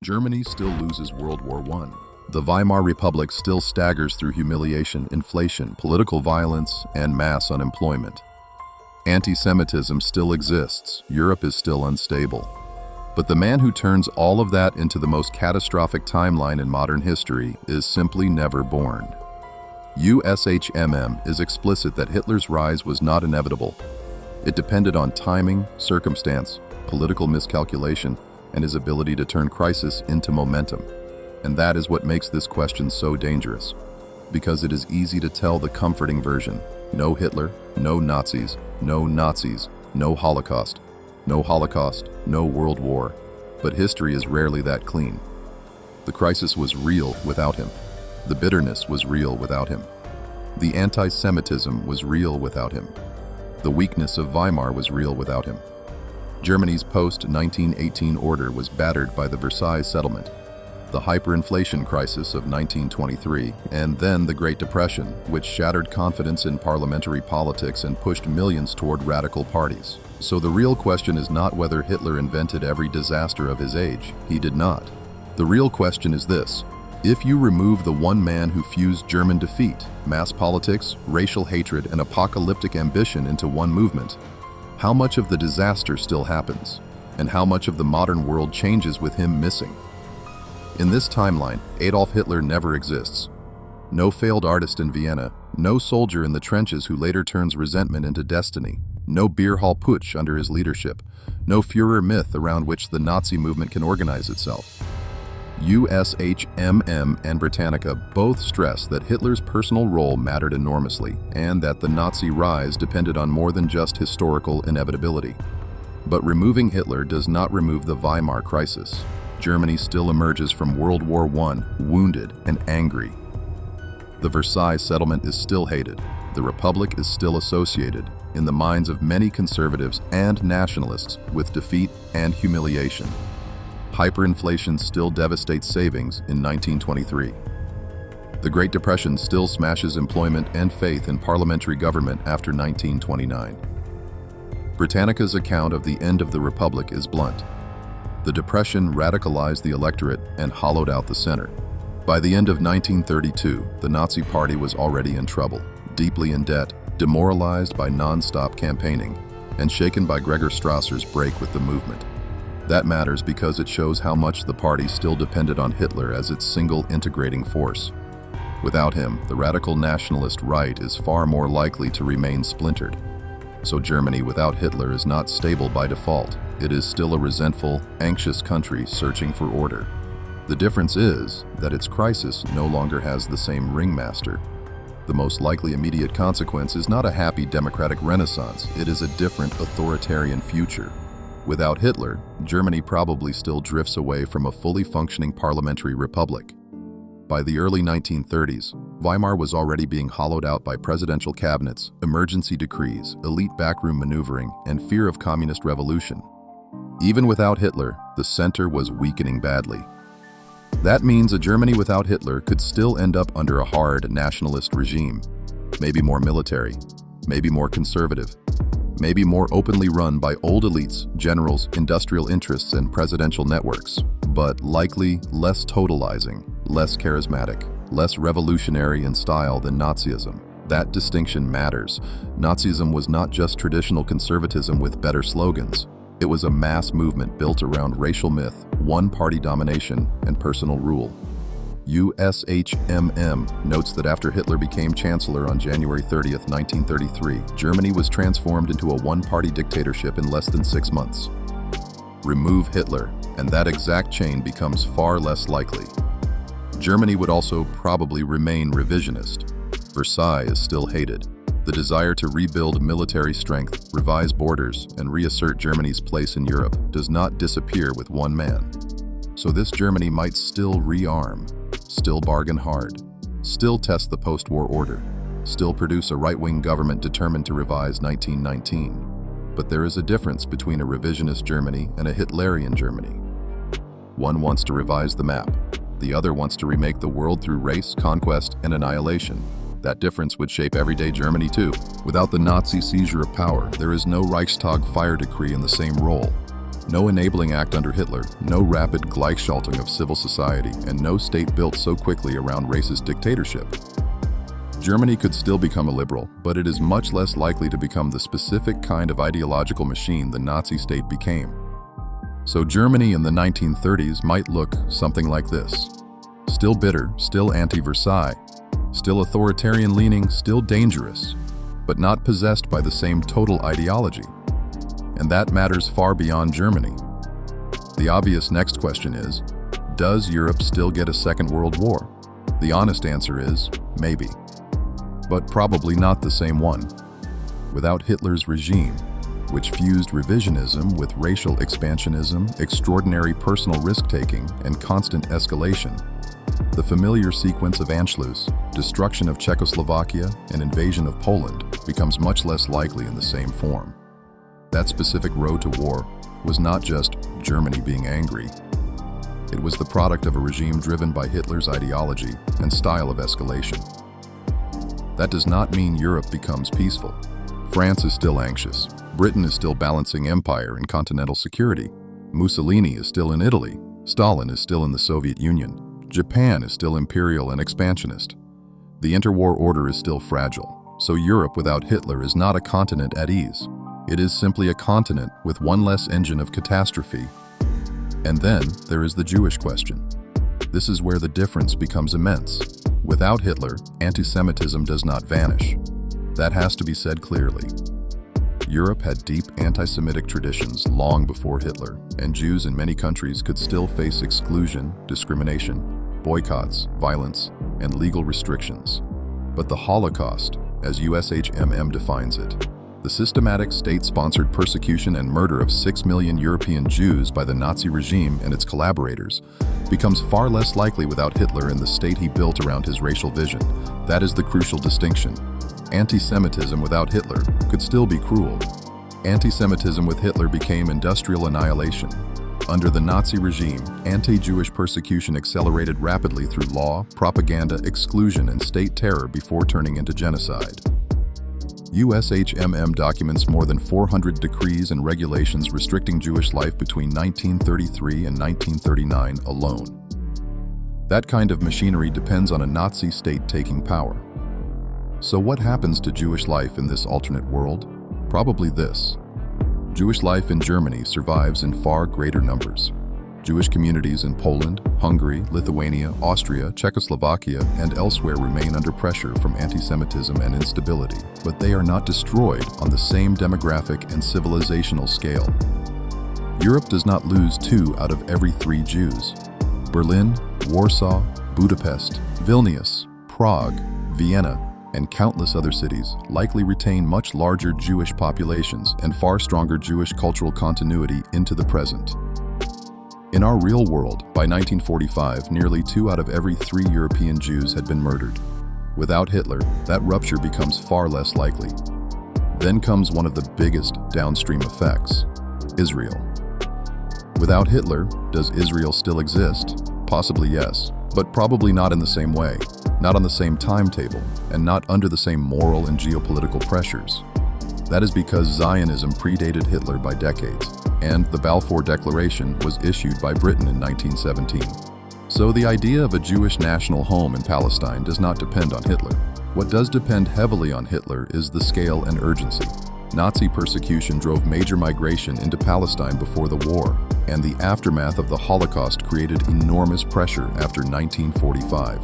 Germany still loses World War I. The Weimar Republic still staggers through humiliation, inflation, political violence, and mass unemployment. Anti-Semitism still exists. Europe is still unstable. But the man who turns all of that into the most catastrophic timeline in modern history is simply never born. USHMM is explicit that Hitler's rise was not inevitable. It depended on timing, circumstance, political miscalculation, and his ability to turn crisis into momentum. And that is what makes this question so dangerous. Because it is easy to tell the comforting version. No Hitler, no Nazis, no Nazis, no Holocaust, no Holocaust, no World War. But history is rarely that clean. The crisis was real without him. The bitterness was real without him. The anti-Semitism was real without him. The weakness of Weimar was real without him. Germany's post-1918 order was battered by the Versailles settlement, the hyperinflation crisis of 1923, and then the Great Depression, which shattered confidence in parliamentary politics and pushed millions toward radical parties. So the real question is not whether Hitler invented every disaster of his age. He did not. The real question is this: if you remove the one man who fused German defeat, mass politics, racial hatred, and apocalyptic ambition into one movement, how much of the disaster still happens, and how much of the modern world changes with him missing? In this timeline, Adolf Hitler never exists. No failed artist in Vienna, no soldier in the trenches who later turns resentment into destiny, no beer hall putsch under his leadership, no Führer myth around which the Nazi movement can organize itself. USHMM and Britannica both stress that Hitler's personal role mattered enormously and that the Nazi rise depended on more than just historical inevitability. But removing Hitler does not remove the Weimar crisis. Germany still emerges from World War I wounded and angry. The Versailles settlement is still hated. The Republic is still associated, in the minds of many conservatives and nationalists, with defeat and humiliation. Hyperinflation still devastates savings in 1923. The Great Depression still smashes employment and faith in parliamentary government after 1929. Britannica's account of the end of the Republic is blunt. The Depression radicalized the electorate and hollowed out the center. By the end of 1932, the Nazi Party was already in trouble, deeply in debt, demoralized by non-stop campaigning, and shaken by Gregor Strasser's break with the movement. That matters because it shows how much the party still depended on Hitler as its single integrating force. Without him, the radical nationalist right is far more likely to remain splintered. So Germany without Hitler is not stable by default. It is still a resentful, anxious country searching for order. The difference is that its crisis no longer has the same ringmaster. The most likely immediate consequence is not a happy democratic renaissance, it is a different authoritarian future. Without Hitler, Germany probably still drifts away from a fully functioning parliamentary republic. By the early 1930s, Weimar was already being hollowed out by presidential cabinets, emergency decrees, elite backroom maneuvering, and fear of communist revolution. Even without Hitler, the center was weakening badly. That means a Germany without Hitler could still end up under a hard nationalist regime, maybe more military, maybe more conservative, maybe more openly run by old elites, generals, industrial interests, and presidential networks, but likely less totalizing, less charismatic, less revolutionary in style than Nazism. That distinction matters. Nazism was not just traditional conservatism with better slogans. It was a mass movement built around racial myth, one-party domination, and personal rule. USHMM notes that after Hitler became chancellor on January 30, 1933, Germany was transformed into a one-party dictatorship in less than 6 months. Remove Hitler, and that exact chain becomes far less likely. Germany would also probably remain revisionist. Versailles is still hated. The desire to rebuild military strength, revise borders, and reassert Germany's place in Europe does not disappear with one man. So this Germany might still rearm, still bargain hard, still test the post-war order, still produce a right-wing government determined to revise 1919. But there is a difference between a revisionist Germany and a Hitlerian Germany. One wants to revise the map. The other wants to remake the world through race, conquest, and annihilation. That difference would shape everyday Germany too. Without the Nazi seizure of power, there is no Reichstag fire decree in the same role. No enabling act under Hitler, no rapid Gleichschaltung of civil society, and no state built so quickly around racist dictatorship. Germany could still become a liberal, but it is much less likely to become the specific kind of ideological machine the Nazi state became. So Germany in the 1930s might look something like this. Still bitter, still anti-Versailles, still authoritarian-leaning, still dangerous, but not possessed by the same total ideology. And that matters far beyond Germany. The obvious next question is, does Europe still get a Second World War? The honest answer is, maybe. But probably not the same one. Without Hitler's regime, which fused revisionism with racial expansionism, extraordinary personal risk-taking, and constant escalation, the familiar sequence of Anschluss, destruction of Czechoslovakia, and invasion of Poland becomes much less likely in the same form. That specific road to war was not just Germany being angry. It was the product of a regime driven by Hitler's ideology and style of escalation. That does not mean Europe becomes peaceful. France is still anxious. Britain is still balancing empire and continental security. Mussolini is still in Italy. Stalin is still in the Soviet Union. Japan is still imperial and expansionist. The interwar order is still fragile. So Europe without Hitler is not a continent at ease. It is simply a continent with one less engine of catastrophe. And then there is the Jewish question. This is where the difference becomes immense. Without Hitler, anti-Semitism does not vanish. That has to be said clearly. Europe had deep anti-Semitic traditions long before Hitler, and Jews in many countries could still face exclusion, discrimination, boycotts, violence, and legal restrictions. But the Holocaust, as USHMM defines it, the systematic state-sponsored persecution and murder of 6 million European Jews by the Nazi regime and its collaborators, becomes far less likely without Hitler and the state he built around his racial vision. That is the crucial distinction. Anti-Semitism without Hitler could still be cruel. Anti-Semitism with Hitler became industrial annihilation. Under the Nazi regime, anti-Jewish persecution accelerated rapidly through law, propaganda, exclusion, and state terror before turning into genocide. USHMM documents more than 400 decrees and regulations restricting Jewish life between 1933 and 1939 alone. That kind of machinery depends on a Nazi state taking power. So what happens to Jewish life in this alternate world? Probably this. Jewish life in Germany survives in far greater numbers. Jewish communities in Poland, Hungary, Lithuania, Austria, Czechoslovakia, and elsewhere remain under pressure from anti-Semitism and instability, but they are not destroyed on the same demographic and civilizational scale. Europe does not lose 2 out of every 3 Jews. Berlin, Warsaw, Budapest, Vilnius, Prague, Vienna, and countless other cities likely retain much larger Jewish populations and far stronger Jewish cultural continuity into the present. In our real world, by 1945, nearly 2 out of every 3 European Jews had been murdered. Without Hitler, that rupture becomes far less likely. Then comes one of the biggest downstream effects: Israel. Without Hitler, does Israel still exist? Possibly yes, but probably not in the same way, not on the same timetable, and not under the same moral and geopolitical pressures. That is because Zionism predated Hitler by decades, and the Balfour Declaration was issued by Britain in 1917. So the idea of a Jewish national home in Palestine does not depend on Hitler. What does depend heavily on Hitler is the scale and urgency. Nazi persecution drove major migration into Palestine before the war, and the aftermath of the Holocaust created enormous pressure after 1945.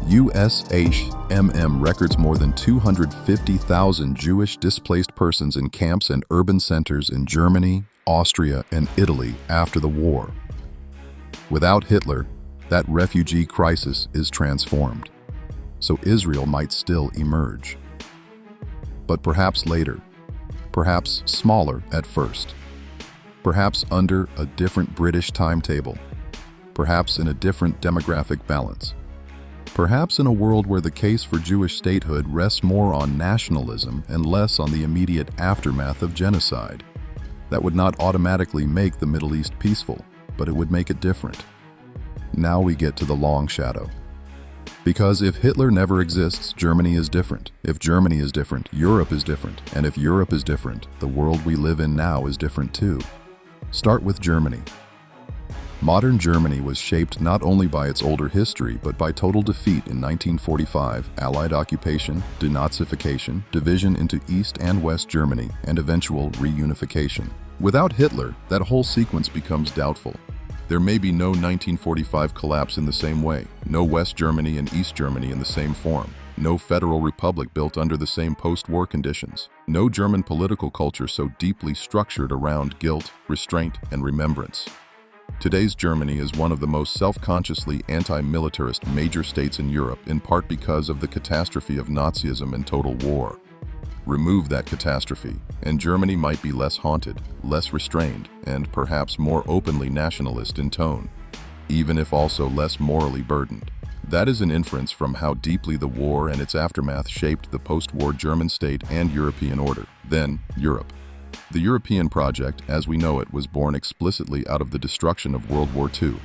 USHMM records more than 250,000 Jewish displaced persons in camps and urban centers in Germany, Austria, and Italy after the war. Without Hitler, that refugee crisis is transformed. So Israel might still emerge. But perhaps later, perhaps smaller at first, perhaps under a different British timetable, perhaps in a different demographic balance. Perhaps in a world where the case for Jewish statehood rests more on nationalism and less on the immediate aftermath of genocide. That would not automatically make the Middle East peaceful, but it would make it different. Now we get to the long shadow. Because if Hitler never exists, Germany is different. If Germany is different, Europe is different. And if Europe is different, the world we live in now is different too. Start with Germany. Modern Germany was shaped not only by its older history, but by total defeat in 1945, Allied occupation, denazification, division into East and West Germany, and eventual reunification. Without Hitler, that whole sequence becomes doubtful. There may be no 1945 collapse in the same way, no West Germany and East Germany in the same form, no federal republic built under the same post-war conditions, no German political culture so deeply structured around guilt, restraint, and remembrance. Today's Germany is one of the most self-consciously anti-militarist major states in Europe, in part because of the catastrophe of Nazism and total war. Remove that catastrophe, and Germany might be less haunted, less restrained, and perhaps more openly nationalist in tone, even if also less morally burdened. That is an inference from how deeply the war and its aftermath shaped the post-war German state and European order. Then, Europe. The European project, as we know it, was born explicitly out of the destruction of World War II.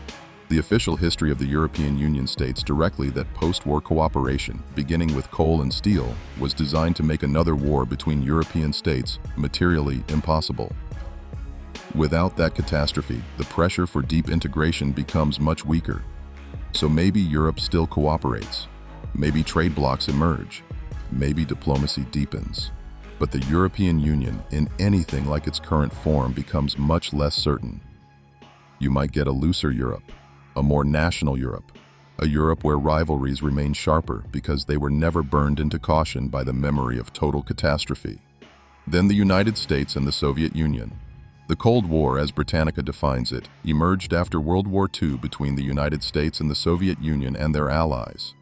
The official history of the European Union states directly that post-war cooperation, beginning with coal and steel, was designed to make another war between European states materially impossible. Without that catastrophe, the pressure for deep integration becomes much weaker. So maybe Europe still cooperates. Maybe trade blocs emerge. Maybe diplomacy deepens. But the European Union, in anything like its current form, becomes much less certain. You might get a looser Europe, a more national Europe, a Europe where rivalries remain sharper because they were never burned into caution by the memory of total catastrophe. Then the United States and the Soviet Union. The Cold War, as Britannica defines it, emerged after World War II between the United States and the Soviet Union and their allies.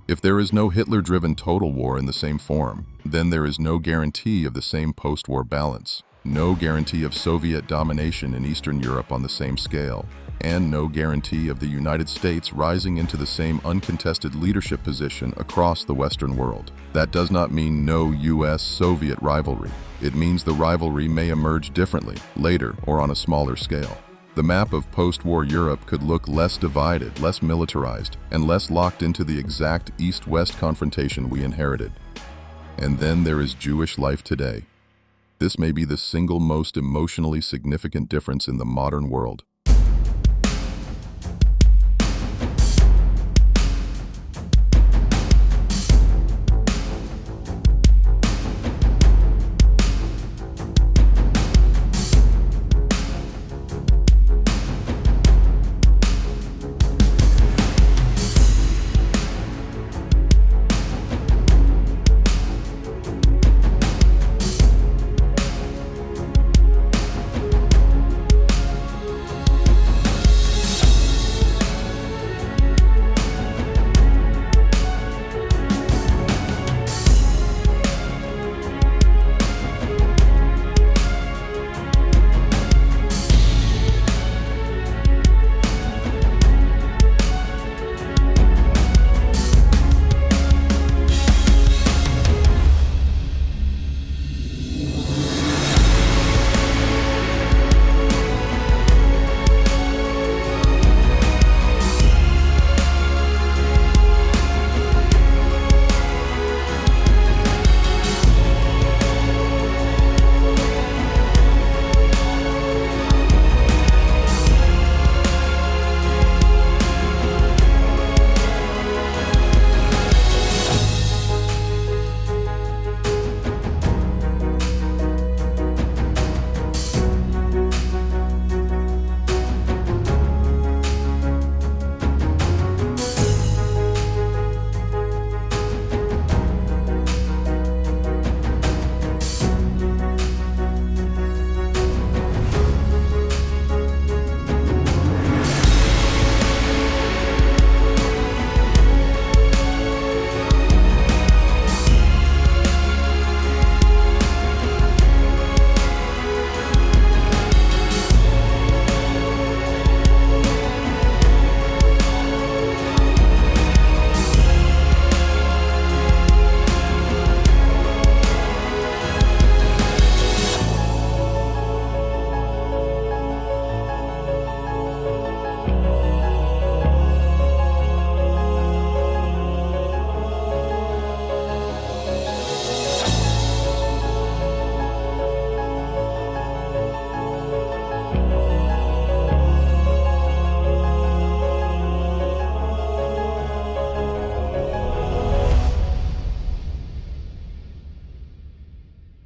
If there is no Hitler-driven total war in the same form, then there is no guarantee of the same post-war balance, no guarantee of Soviet domination in Eastern Europe on the same scale, and no guarantee of the United States rising into the same uncontested leadership position across the Western world. That does not mean no US-Soviet rivalry. It means the rivalry may emerge differently, later, or on a smaller scale. The map of post-war Europe could look less divided, less militarized, and less locked into the exact East-West confrontation we inherited. And then there is Jewish life today. This may be the single most emotionally significant difference in the modern world.